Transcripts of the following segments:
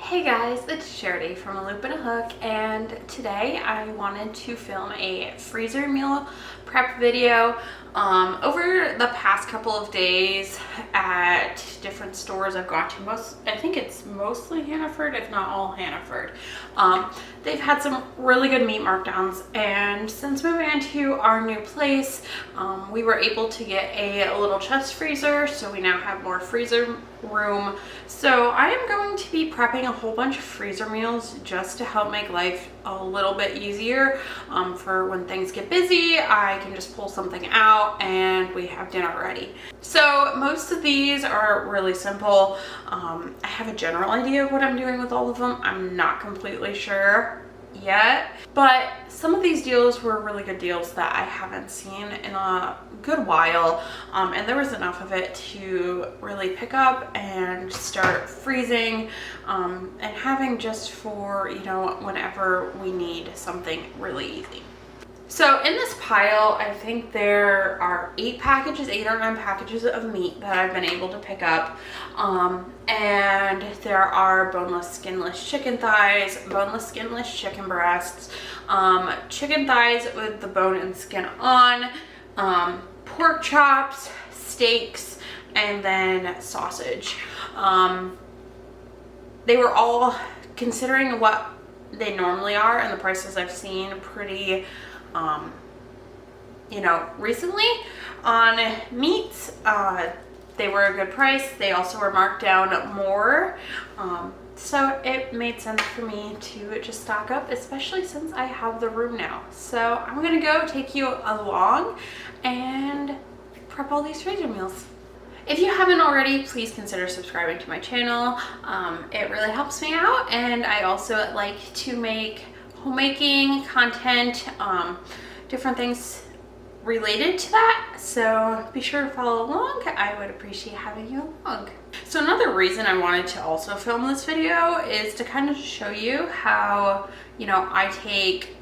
Hey guys, it's Charity from A Loop and a Hook, and today I wanted to film a freezer meal prep video. Over the past couple of days at different stores I've gone to, I think it's mostly Hannaford, if not all Hannaford. They've had some really good meat markdowns, and since moving into our new place, we were able to get a little chest freezer, so we now have more freezer room. So I am going to be prepping a whole bunch of freezer meals just to help make life a little bit easier for when things get busy. I can just pull something out and we have dinner ready. So most of these are really simple. I have a general idea of what I'm doing with all of them. I'm not completely sure yet, but some of these deals were really good deals that I haven't seen in a good while, and there was enough of it to really pick up and start freezing and having just for, you know, whenever we need something really easy. So in this pile, I think there are 8 or 9 packages of meat that I've been able to pick up. And there are boneless, skinless chicken thighs, boneless, skinless chicken breasts, chicken thighs with the bone and skin on, pork chops, steaks, and then sausage. They were all, considering what they normally are and the prices I've seen, pretty you know, recently on meats. They were a good price. They also were marked down more, so it made sense for me to just stock up, especially since I have the room now. So I'm gonna go take you along and prep all these freezer meals. If you haven't already, please consider subscribing to my channel. It really helps me out, and I also like to make homemaking content, different things related to that, so be sure to follow along. I would appreciate having you along. So another reason I wanted to also film this video is to kind of show you how, you know, I take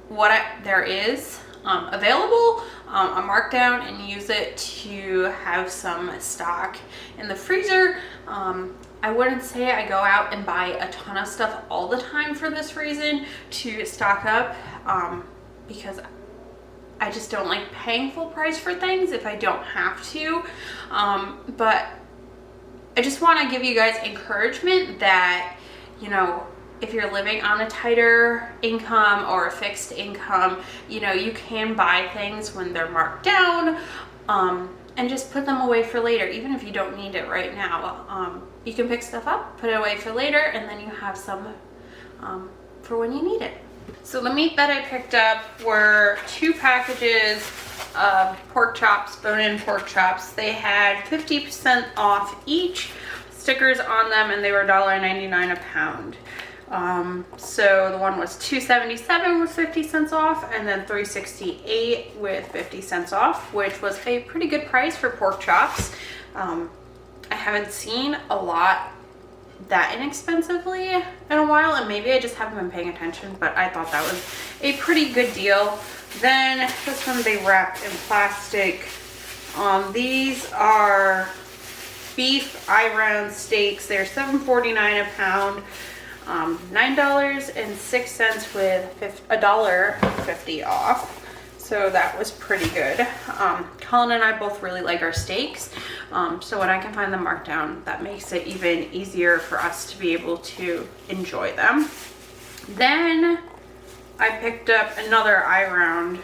what there is available, a markdown, and use it to have some stock in the freezer. I wouldn't say I go out and buy a ton of stuff all the time for this reason, to stock up, because I just don't like paying full price for things if I don't have to. But I just want to give you guys encouragement that, you know, if you're living on a tighter income or a fixed income, you know, you can buy things when they're marked down, and just put them away for later, even if you don't need it right now. You can pick stuff up, put it away for later, and then you have some for when you need it. So the meat that I picked up were 2 packages of pork chops, bone-in pork chops. They had 50% off each, stickers on them, and they were $1.99 a pound. So the one was $2.77 with 50 cents off, and then $3.68 with 50 cents off, which was a pretty good price for pork chops. I haven't seen a lot that inexpensively in a while, and maybe I just haven't been paying attention, but I thought that was a pretty good deal. Then this one they wrapped in plastic. These are beef eye-round steaks. They're $7.49 a pound. $9.06 with $1.50 off. So that was pretty good. Colin and I both really like our steaks. So when I can find them marked down, that makes it even easier for us to be able to enjoy them. Then I picked up another eye-round,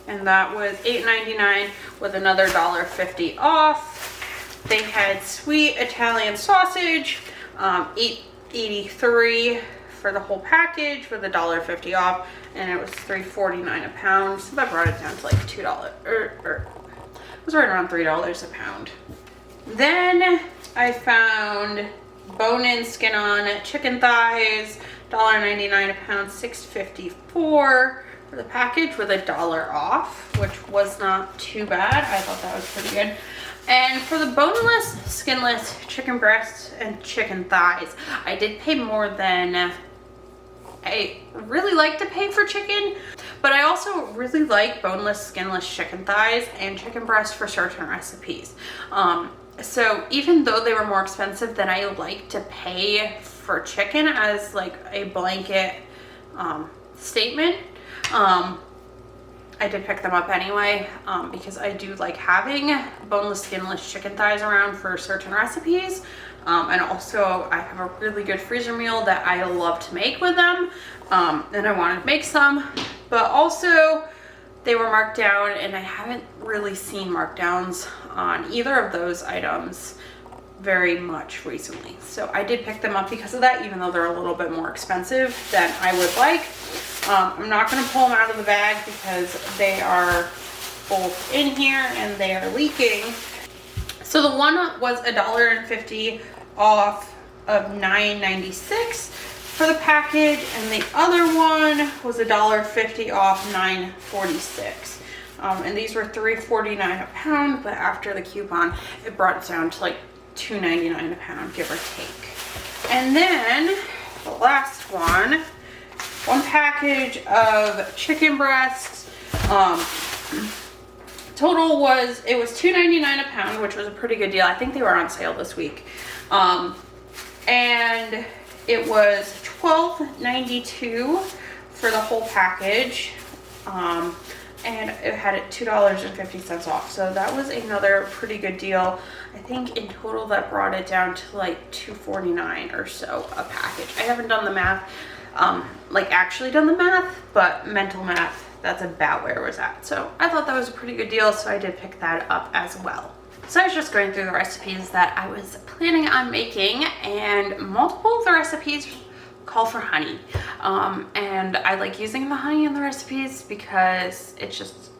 and that was $8.99 with another $1.50 off. They had sweet Italian sausage, $8.83 for the whole package with $1.50 off, and it was $3.49 a pound. So that brought it down to like $2, or it was right around $3 a pound. Then I found bone-in, skin-on chicken thighs, $1.99 a pound, $6.54 for the package with $1 off, which was not too bad. I thought that was pretty good. And for the boneless, skinless chicken breasts and chicken thighs, I did pay more than I really like to pay for chicken, but I also really like boneless, skinless chicken thighs and chicken breasts for certain recipes. So even though they were more expensive than I like to pay for chicken as like a blanket statement. I did pick them up anyway because I do like having boneless, skinless chicken thighs around for certain recipes. And also I have a really good freezer meal that I love to make with them. And I wanted to make some, but also they were marked down, and I haven't really seen markdowns on either of those items very much recently. So I did pick them up because of that, even though they're a little bit more expensive than I would like. I'm not going to pull them out of the bag because they are both in here and they are leaking. So the one was $1.50 off of $9.96 for the package, and the other one was $1.50 off $9.46. And these were $3.49 a pound, but after the coupon, it brought it down to like $2.99 a pound, give or take. And then the last one package of chicken breasts. Total was, it was $2.99 a pound, which was a pretty good deal. I think they were on sale this week. And it was $12.92 for the whole package. And it had it $2.50 off. So that was another pretty good deal. I think in total that brought it down to like $2.49 or so a package. I haven't done the math, like actually done the math, but mental math, that's about where it was at. So I thought that was a pretty good deal, so I did pick that up as well. So I was just going through the recipes that I was planning on making, and multiple of the recipes call for honey. And I like using the honey in the recipes because it's just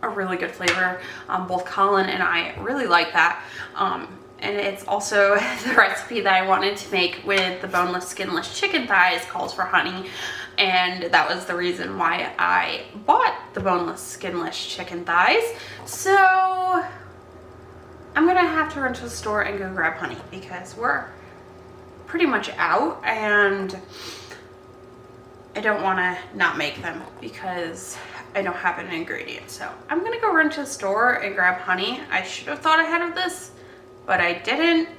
a really good flavor. Both Colin and I really like that. And it's also the recipe that I wanted to make with the boneless, skinless chicken thighs calls for honey. And that was the reason why I bought the boneless, skinless chicken thighs. So I'm gonna have to run to the store and go grab honey because we're pretty much out, and I don't want to not make them because I don't have an ingredient. So I'm gonna go run to the store and grab honey. I should have thought ahead of this, but I didn't.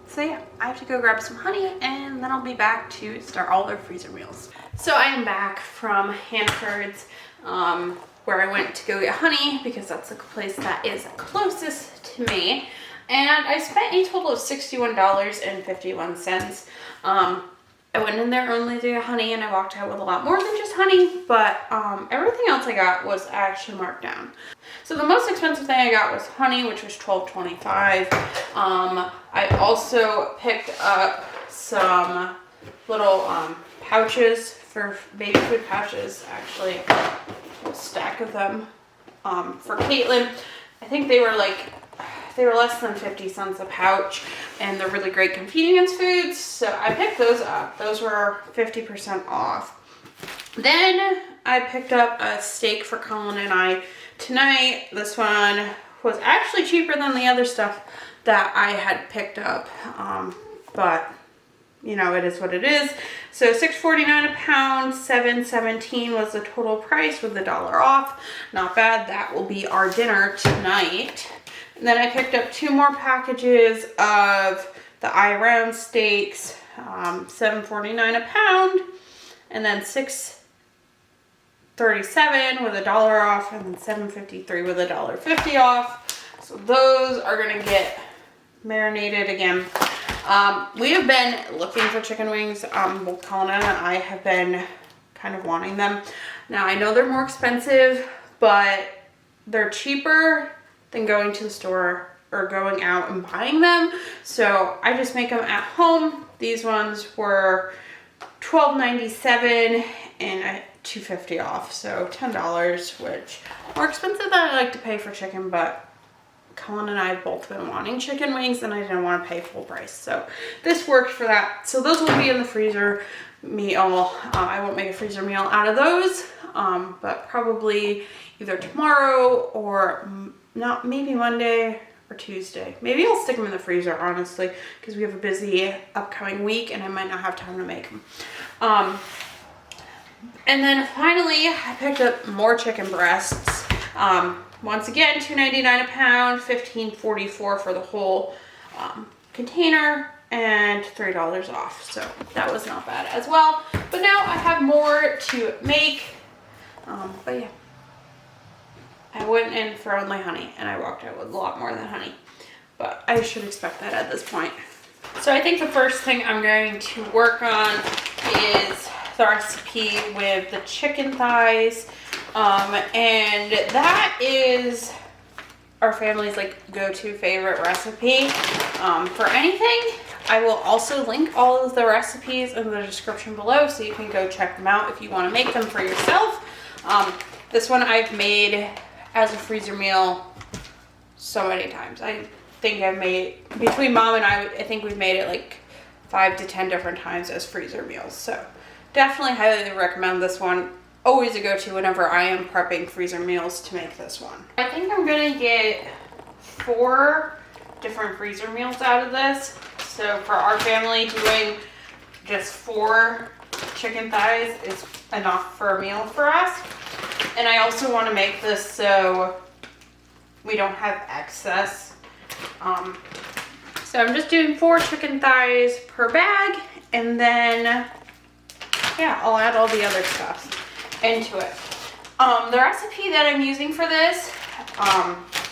So yeah, I have to go grab some honey, and then I'll be back to start all their freezer meals. So I am back from Hanford's, where I went to go get honey because that's the place that is closest to me. And I spent a total of $61.51. I went in there only to get honey, and I walked out with a lot more than just honey, but everything else I got was actually marked down. So the most expensive thing I got was honey, which was $12.25. I also picked up some little pouches for baby food pouches, actually a stack of them for Caitlin. I think they were less than 50 cents a pouch, and they're really great convenience foods, so I picked those up. Those were 50% off. Then I picked up a steak for Colin and I tonight. This one was actually cheaper than the other stuff that I had picked up, but you know, it is what it is. So $6.49 a pound, $7.17 was the total price with the $1 off. Not bad. That will be our dinner tonight. And then I picked up 2 more packages of the eye-round steaks, $7.49 a pound, and then $6.37 with $1 off, and then $7.53 with $1.50 off. So those are gonna get marinated again. We have been looking for chicken wings. Both Colin and I have been kind of wanting them. Now I know they're more expensive, but they're cheaper than going to the store or going out and buying them. So I just make them at home. These ones were $12.97 and $2.50 off, so $10, which more expensive than I like to pay for chicken, but Colin and I have both been wanting chicken wings, and I didn't want to pay full price, so this worked for that. So those will be in the freezer meal. I won't make a freezer meal out of those, but probably either tomorrow or not, maybe Monday or Tuesday. Maybe I'll stick them in the freezer, honestly, because we have a busy upcoming week and I might not have time to make them. And then finally, I picked up more chicken breasts. Once again, $2.99 a pound, $15.44 for the whole container. and $3 off. So that was not bad as well. But now I have more to make. But yeah, I went in for only honey and I walked out with a lot more than honey. But I should expect that at this point. So I think the first thing I'm going to work on is the recipe with the chicken thighs. And that is our family's like go-to favorite recipe for anything. I will also link all of the recipes in the description below so you can go check them out if you want to make them for yourself. This one I've made as a freezer meal so many times. I think I've made, between mom and I think we've made it like 5 to 10 different times as freezer meals. So definitely highly recommend this one. Always a go-to whenever I am prepping freezer meals to make this one. I think I'm gonna get 4 different freezer meals out of this. So for our family, doing just 4 chicken thighs is enough for a meal for us. And I also want to make this so we don't have excess. So I'm just doing 4 chicken thighs per bag, and then yeah, I'll add all the other stuff into it. The recipe that I'm using for this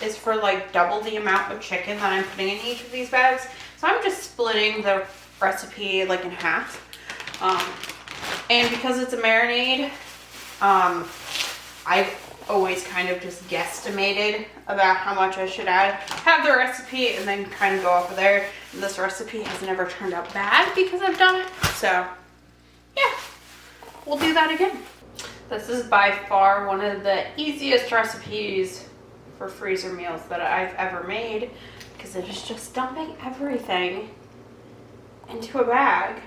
is for like double the amount of chicken that I'm putting in each of these bags. So I'm just splitting the recipe like in half. And because it's a marinade, I've always kind of just guesstimated about how much I should add. Have the recipe and then kind of go off of there. And this recipe has never turned out bad because I've done it. So yeah, we'll do that again. This is by far one of the easiest recipes for freezer meals that I've ever made, because it is just dumping everything into a bag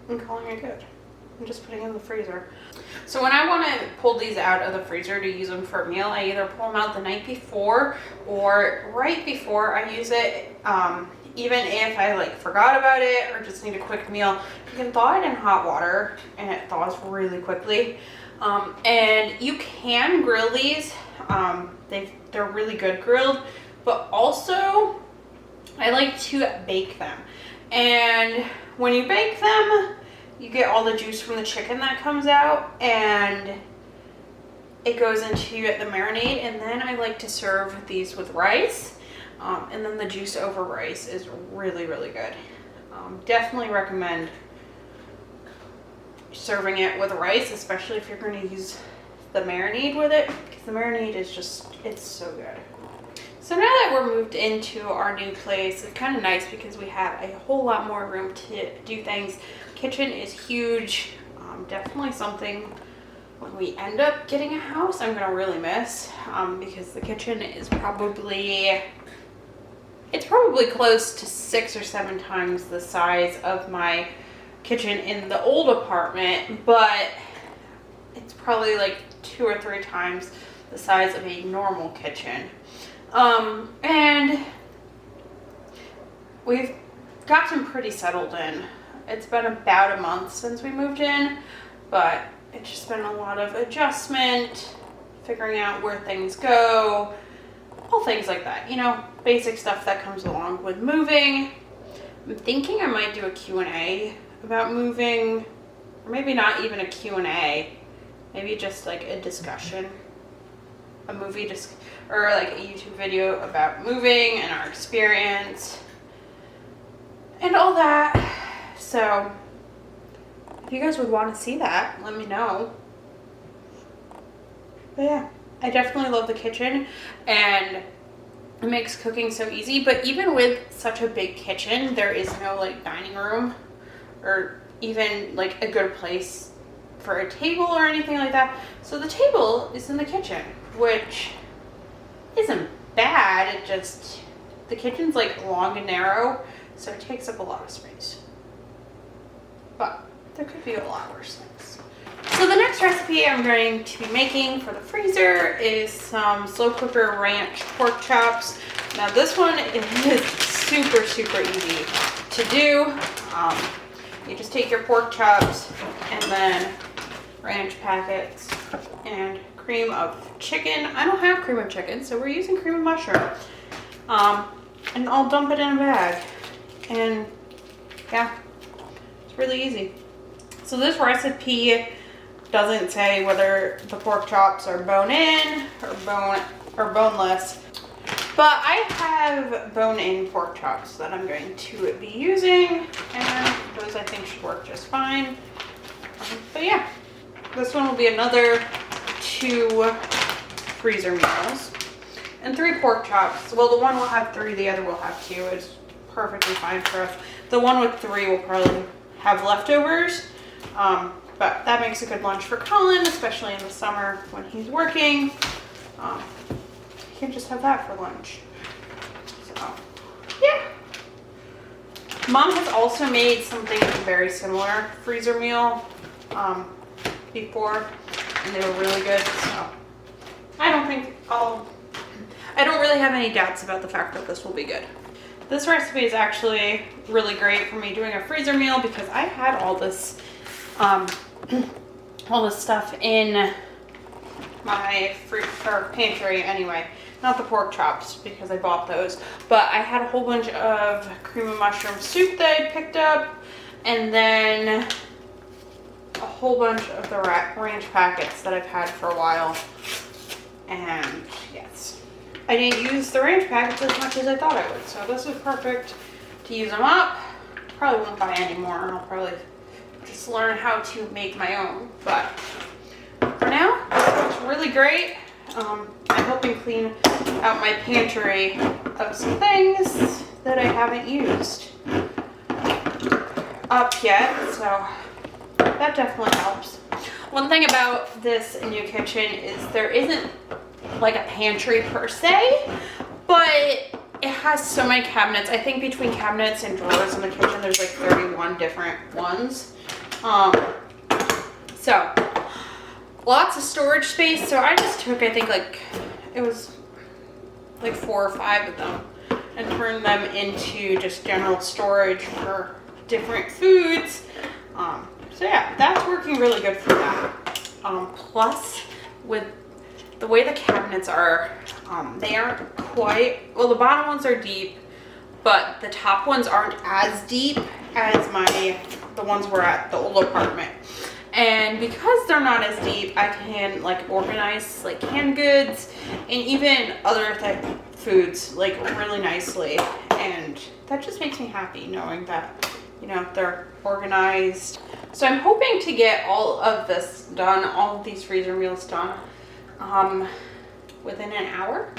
and calling it good. I'm just putting it in the freezer. So when I want to pull these out of the freezer to use them for a meal, I either pull them out the night before or right before I use it. Even if I like forgot about it or just need a quick meal, you can thaw it in hot water and it thaws really quickly. And you can grill these. They're really good grilled, but also I like to bake them. And when you bake them, you get all the juice from the chicken that comes out and it goes into the marinade. And then I like to serve these with rice. And then the juice over rice is really, really good. Definitely recommend serving it with rice, especially if you're going to use the marinade with it, because the marinade is just, it's so good. So now that we're moved into our new place, it's kind of nice because we have a whole lot more room to do things. Kitchen is huge. Definitely something when we end up getting a house I'm gonna really miss, because the kitchen is probably close to 6 or 7 times the size of my kitchen in the old apartment, but it's probably like 2 or 3 times the size of a normal kitchen. And we've gotten pretty settled in. It's been about a month since we moved in, but it's just been a lot of adjustment, figuring out where things go, all things like that, you know, basic stuff that comes along with moving. I'm thinking I might do a Q&A about moving, or maybe not even a Q&A, maybe just like a discussion, a movie or like a YouTube video about moving and our experience and all that. So if you guys would want to see that, let me know. But yeah, I definitely love the kitchen and it makes cooking so easy. But even with such a big kitchen, there is no like dining room or even like a good place for a table or anything like that. So the table is in the kitchen, which isn't bad. It just, the kitchen's like long and narrow, so it takes up a lot of space. But there could be a lot worse things. So the next recipe I'm going to be making for the freezer is some slow cooker ranch pork chops. Now this one is super, super easy to do. You just take your pork chops and then ranch packets and cream of chicken. I don't have cream of chicken, so we're using cream of mushroom. And I'll dump it in a bag. And yeah, it's really easy. So this recipe doesn't say whether the pork chops are bone-in or boneless, but I have bone-in pork chops that I'm going to be using, and those I think should work just fine. But yeah, this one will be another 2 freezer meals and 3 pork chops. Well, the one will have 3, the other will have 2. It's perfectly fine for us. The one with 3 will probably have leftovers, but that makes a good lunch for Colin, especially in the summer when he's working. He can just have that for lunch. So, yeah. Mom has also made something very similar freezer meal before, and they were really good. So I don't really have any doubts about the fact that this will be good. This recipe is actually really great for me doing a freezer meal because I had all this stuff in my pantry anyway. Not the pork chops because I bought those, but I had a whole bunch of cream of mushroom soup that I picked up, and then a whole bunch of the ranch packets that I've had for a while. And yes, I didn't use the ranch packets as much as I thought I would, so this is perfect to use them up. Probably won't buy any more, and I'll probably just learn how to make my own, but for now, this looks really great. I'm helping clean out my pantry of some things that I haven't used up yet, so that definitely helps. One thing about this new kitchen is there isn't like a pantry per se, but it has so many cabinets. I think between cabinets and drawers in the kitchen, there's like 31 different ones. So lots of storage space. So I just took, I think it was like 4 or 5 of them and turned them into just general storage for different foods. So yeah, that's working really good for that. Plus, with the way the cabinets are, they aren't quite, well, the bottom ones are deep, but the top ones aren't as deep as the ones were at the old apartment. And because they're not as deep, I can like organize like canned goods and even other foods like really nicely. And that just makes me happy knowing that, you know, they're organized. So I'm hoping to get all of this done, all of these freezer meals done within an hour.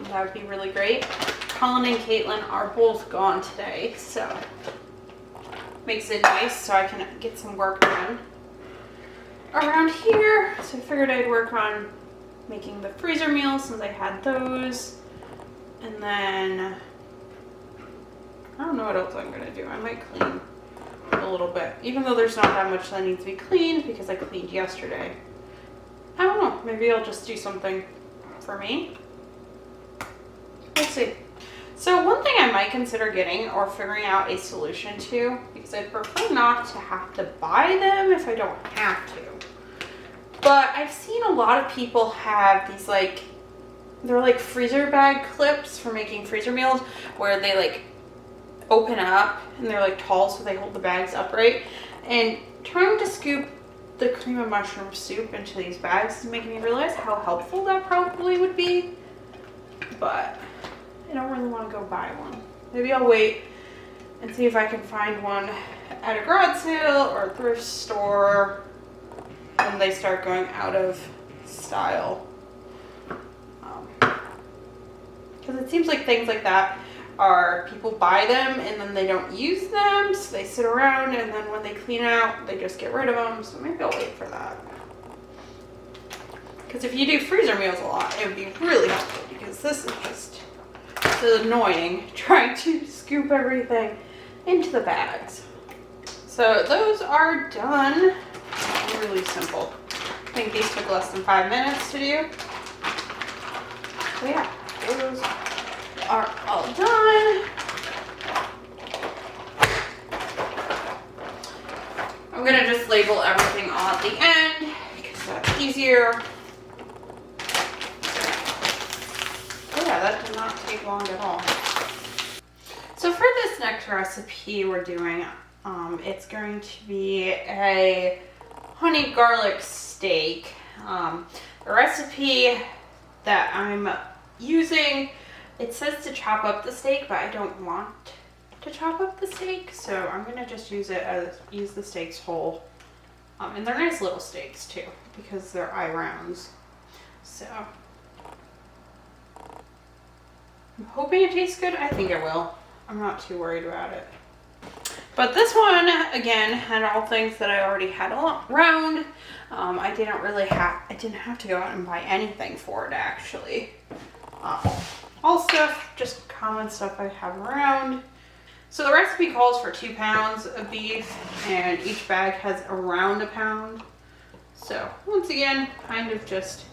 That would be really great. Colin and Caitlin are both gone today, so makes it nice so I can get some work done around here. So I figured I'd work on making the freezer meals since I had those. And then I don't know what else I'm gonna do. I might clean a little bit, even though there's not that much that needs to be cleaned because I cleaned yesterday. I don't know, maybe I'll just do something for me. We'll see. So one thing I might consider getting or figuring out a solution to, because I prefer not to have to buy them if I don't have to. But I've seen a lot of people have these they're like freezer bag clips for making freezer meals where they like open up and they're like tall so they hold the bags upright. And trying to scoop the cream of mushroom soup into these bags is making me realize how helpful that probably would be. But I don't really want to go buy one. Maybe I'll wait and see if I can find one at a garage sale or a thrift store when they start going out of style. Because it seems like things like that are, people buy them and then they don't use them, so they sit around, and then when they clean out, they just get rid of them. So maybe I'll wait for that. Because if you do freezer meals a lot, it would be really helpful, because this is just annoying trying to scoop everything into the bags. So those are done. Really simple. I think these took less than 5 minutes to do. So yeah, those are all done. I'm gonna just label everything all at the end because that's easier. Oh yeah, that did not take long at all. So for this next recipe we're doing, it's going to be a honey garlic steak. The recipe that I'm using, it says to chop up the steak, but I don't want to chop up the steak, so I'm gonna just use the steaks whole. And they're nice little steaks too, because they're eye rounds. So I'm hoping it tastes good. I think it will. I'm not too worried about it. But this one, again, had all things that I already had around. I didn't have to go out and buy anything for it, actually. All stuff, just common stuff I have around. So the recipe calls for 2 pounds of beef, and each bag has around a pound. So once again, kind of just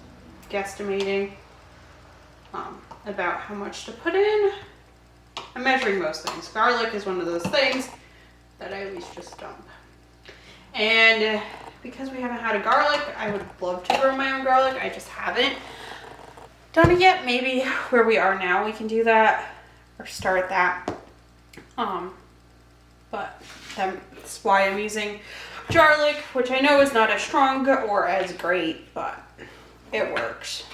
guesstimating about how much to put in. I'm measuring most things. Garlic is one of those things that I always just dump. And because we haven't had a garlic, I would love to grow my own garlic. I just haven't done it yet. Maybe where we are now we can do that or start that. But that's why I'm using garlic, which I know is not as strong or as great, but it works.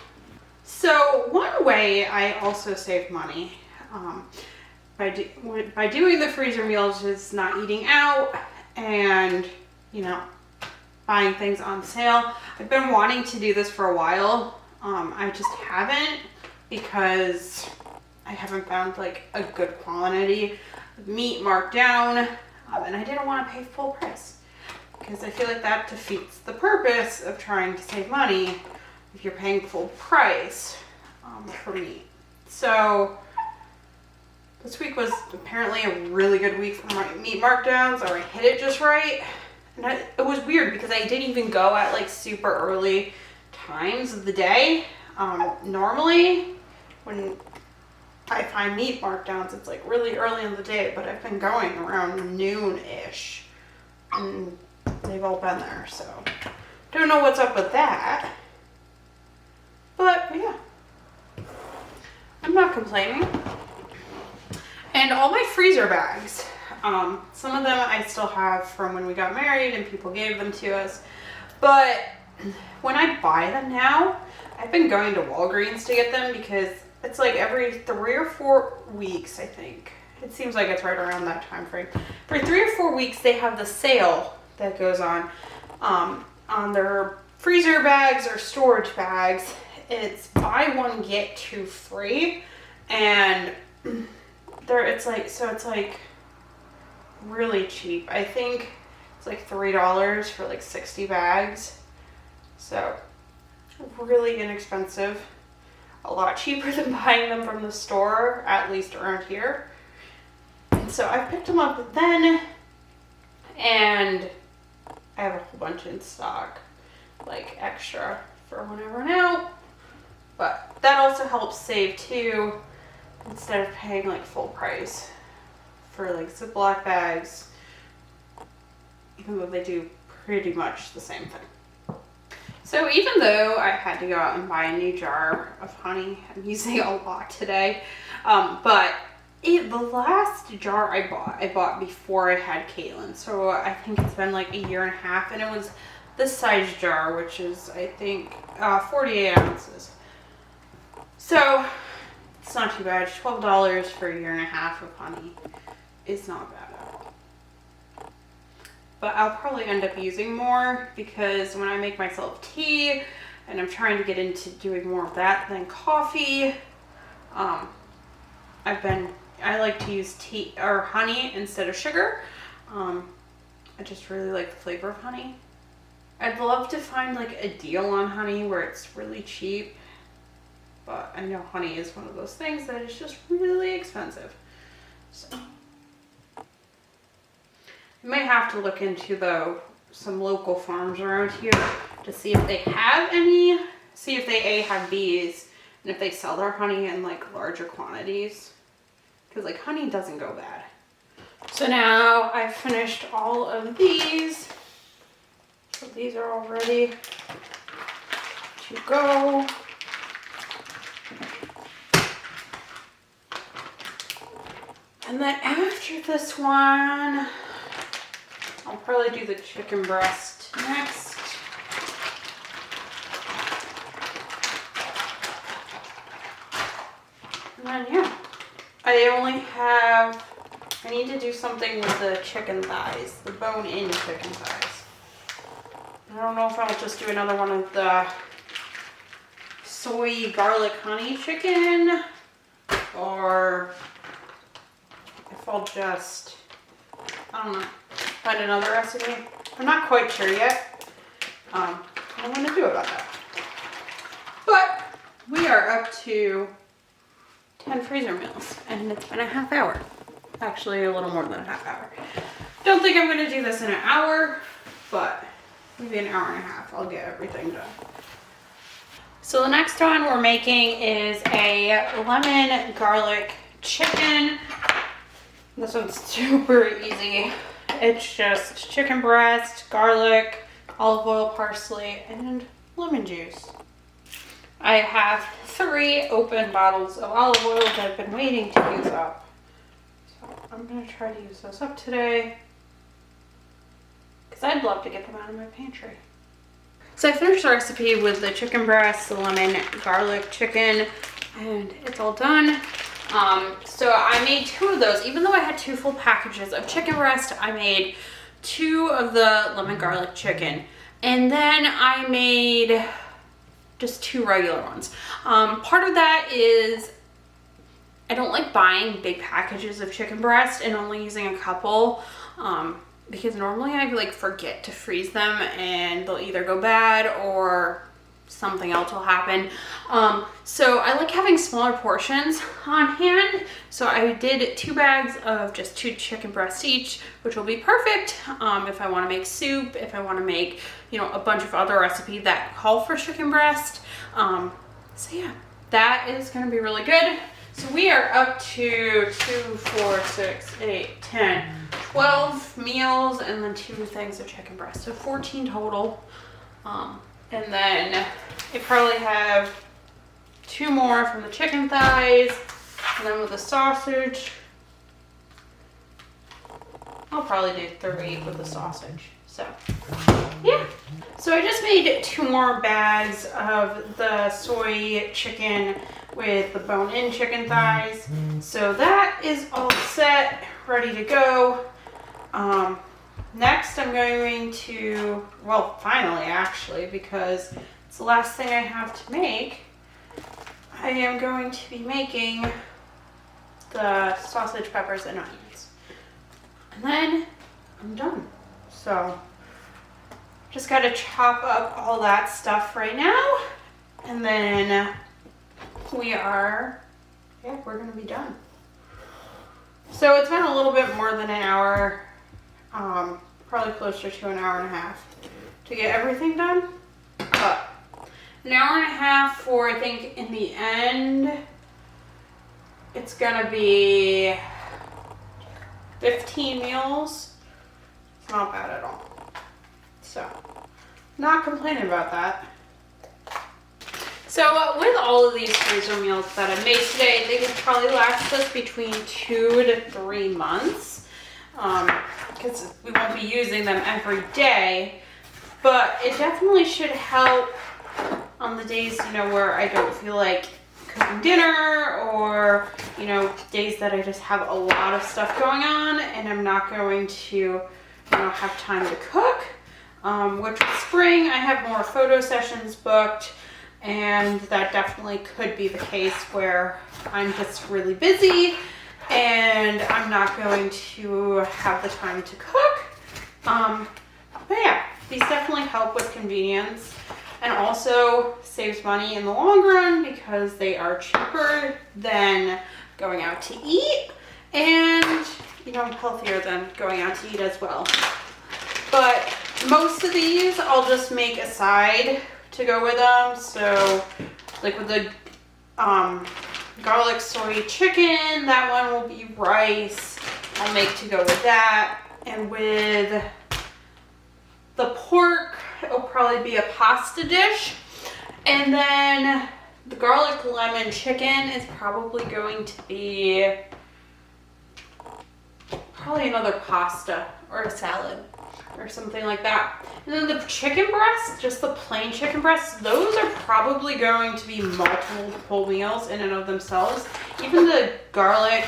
So one way I also save money by doing the freezer meals is not eating out and, buying things on sale. I've been wanting to do this for a while. I just haven't, because I haven't found like a good quantity of meat marked down, and I didn't want to pay full price, because I feel like that defeats the purpose of trying to save money if you're paying full price for meat. So this week was apparently a really good week for my meat markdowns, or I hit it just right. And it was weird because I didn't even go at like super early times of the day. Normally when I find meat markdowns, it's like really early in the day, but I've been going around noon-ish and they've all been there, so don't know what's up with that. But yeah, I'm not complaining. And all my freezer bags, some of them I still have from when we got married and people gave them to us, but when I buy them now, I've been going to Walgreens to get them, because it's like every 3 or 4 weeks, I think. It seems like it's right around that time frame. For 3 or 4 weeks, they have the sale that goes on their freezer bags or storage bags. It's buy one, get 2 free. And it's like really cheap. I think it's like $3 for like 60 bags. So really inexpensive. A lot cheaper than buying them from the store, at least around here. And so I picked them up then, and I have a whole bunch in stock, like extra for when I run out. But that also helps save too, instead of paying like full price for like Ziploc bags, even though they do pretty much the same thing. So even though I had to go out and buy a new jar of honey, I'm using a lot today, but the last jar I bought before I had Caitlin. So I think it's been like 1.5 years, and it was this size jar, which is I think 48 ounces. So it's not too bad. $12 for 1.5 years of honey is not bad at all. But I'll probably end up using more, because when I make myself tea, and I'm trying to get into doing more of that than coffee, I like to use tea or honey instead of sugar. I just really like the flavor of honey. I'd love to find like a deal on honey where it's really cheap, but I know honey is one of those things that is just really expensive. So I might have to look into some local farms around here to see if they have any, see if they have bees, and if they sell their honey in like larger quantities, because like honey doesn't go bad. So now I've finished all of these. So these are all ready to go. And And then after this one, I'll probably do the chicken breast next. And then, yeah, I need to do something with the chicken thighs, the bone-in chicken thighs. I don't know if I'll just do another one of the soy garlic honey chicken, or if I'll just, I don't know, find another recipe. I'm not quite sure yet. I don't want to do about that. But we are up to 10 freezer meals, and it's been a half hour. Actually, a little more than a half hour. Don't think I'm going to do this in an hour, but maybe an hour and a half. I'll get everything done. So the next one we're making is a lemon garlic chicken. This one's super easy. It's just chicken breast, garlic, olive oil, parsley, and lemon juice. I have 3 open bottles of olive oil that I've been waiting to use up. So I'm going to try to use those up today, because I'd love to get them out of my pantry. So I finished the recipe with the chicken breast, the lemon garlic chicken, and it's all done. So I made 2 of those. Even though I had 2 full packages of chicken breast, I made 2 of the lemon garlic chicken. And then I made just 2 regular ones. Part of that is I don't like buying big packages of chicken breast and only using a couple. Because normally I like forget to freeze them and they'll either go bad or something else will happen. So I like having smaller portions on hand. So I did 2 bags of just 2 chicken breasts each, which will be perfect if I want to make soup, if I want to make, you know, a bunch of other recipes that call for chicken breast. So yeah, that is going to be really good. So we are up to 2, 4, 6, 8, 10, 12 meals and then 2 things of chicken breast. So 14 total. And then I probably have 2 more from the chicken thighs. And then with the sausage, I'll probably do 3 with the sausage. So yeah. So I just made 2 more bags of the soy chicken with the bone-in chicken thighs. So that is all set, ready to go. Next I'm going to, well, finally actually, because it's the last thing I have to make, I am going to be making the sausage, peppers, and onions. And then I'm done. So just got to chop up all that stuff right now, and then we're going to be done. So it's been a little bit more than an hour, probably closer to an hour and a half to get everything done. But an hour and a half for, I think in the end, it's going to be 15 meals. It's not bad at all. So, not complaining about that. So with all of these freezer meals that I made today, they would probably last us between 2 to 3 months. Because we won't be using them every day. But it definitely should help on the days, you know, where I don't feel like cooking dinner, or, you know, days that I just have a lot of stuff going on and I'm not going to, you know, have time to cook. Which with spring, I have more photo sessions booked, and that definitely could be the case where I'm just really busy and I'm not going to have the time to cook. But yeah, these definitely help with convenience, and also saves money in the long run because they are cheaper than going out to eat, and, you know, healthier than going out to eat as well. But most of these I'll just make a side to go with them. So like with the garlic soy chicken, that one will be rice. I'll make to go with that. And with the pork, it'll probably be a pasta dish. And then the garlic lemon chicken is probably going to be probably another pasta or a salad or something like that. And then the chicken breasts, just the plain chicken breasts, those are probably going to be multiple meals in and of themselves. Even the garlic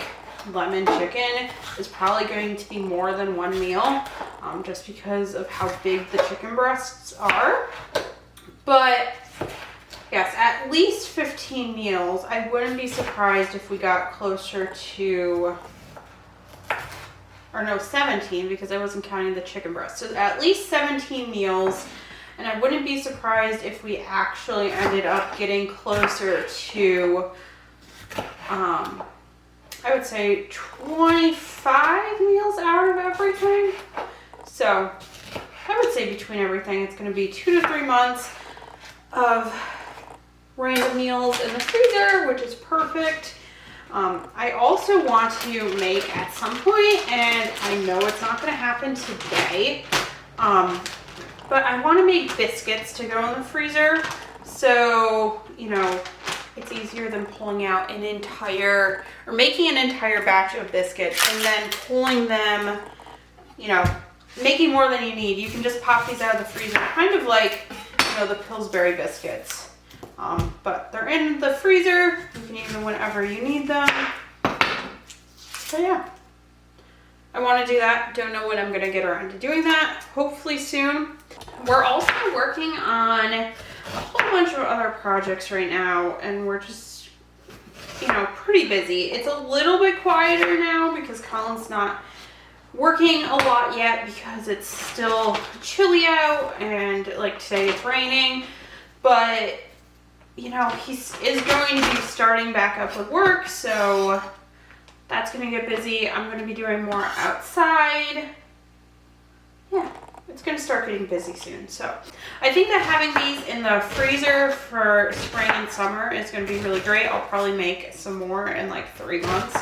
lemon chicken is probably going to be more than one meal, just because of how big the chicken breasts are. But yes, at least 15 meals. I wouldn't be surprised if we got closer to, or no, 17, because I wasn't counting the chicken breast. So at least 17 meals. And I wouldn't be surprised if we actually ended up getting closer to, I would say 25 meals out of everything. So I would say between everything, it's going to be 2 to 3 months of random meals in the freezer, which is perfect. I also want to make at some point, and I know it's not going to happen today, but I want to make biscuits to go in the freezer. So, you know, it's easier than pulling out an entire, or making an entire batch of biscuits and then pulling them, you know, making more than you need. You can just pop these out of the freezer, kind of like, you know, the Pillsbury biscuits. But they're in the freezer. You can use them whenever you need them. So yeah, I want to do that. Don't know when I'm going to get around to doing that. Hopefully soon. We're also working on a whole bunch of other projects right now, and we're just, you know, pretty busy. It's a little bit quieter now because Colin's not working a lot yet because it's still chilly out, and like today it's raining. But you know, he is going to be starting back up with work, so that's going to get busy. I'm going to be doing more outside. Yeah, it's going to start getting busy soon. So I think that having these in the freezer for spring and summer is going to be really great. I'll probably make some more in like 3 months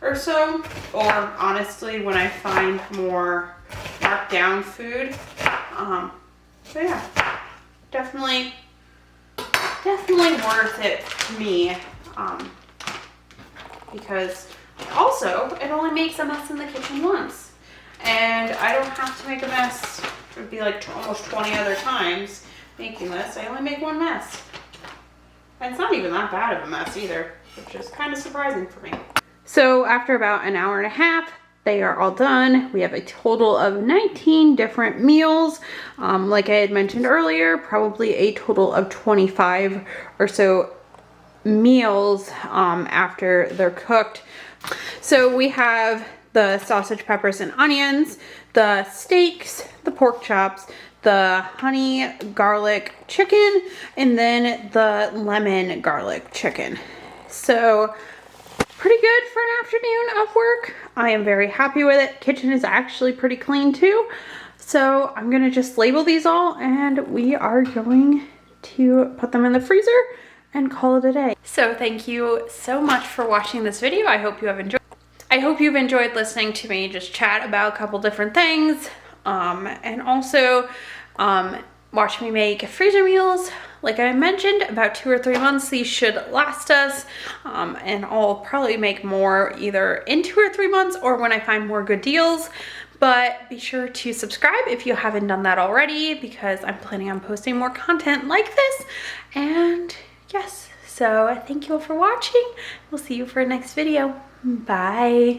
or so. Or honestly, when I find more markdown food. So yeah, definitely worth it to me, because also it only makes a mess in the kitchen once, and I don't have to make a mess. It would be like almost 20 other times making this. I only make one mess, and it's not even that bad of a mess either, which is kind of surprising for me. So after about an hour and a half, they are all done. We have a total of 19 different meals. Like I had mentioned earlier, probably a total of 25 or so meals after they're cooked. So we have the sausage, peppers, and onions, the steaks, the pork chops, the honey garlic chicken, and then the lemon garlic chicken. So pretty good for an afternoon of work. I am very happy with it. Kitchen is actually pretty clean too. So I'm gonna just label these all, and we are going to put them in the freezer and call it a day. So thank you so much for watching this video. I hope you have enjoyed. I hope you've enjoyed listening to me just chat about a couple different things, and also watch me make freezer meals. Like I mentioned, about 2 or 3 months these should last us, and I'll probably make more either in 2 or 3 months or when I find more good deals. But be sure to subscribe if you haven't done that already, because I'm planning on posting more content like this. And yes, so thank you all for watching. We'll see you for the next video. Bye.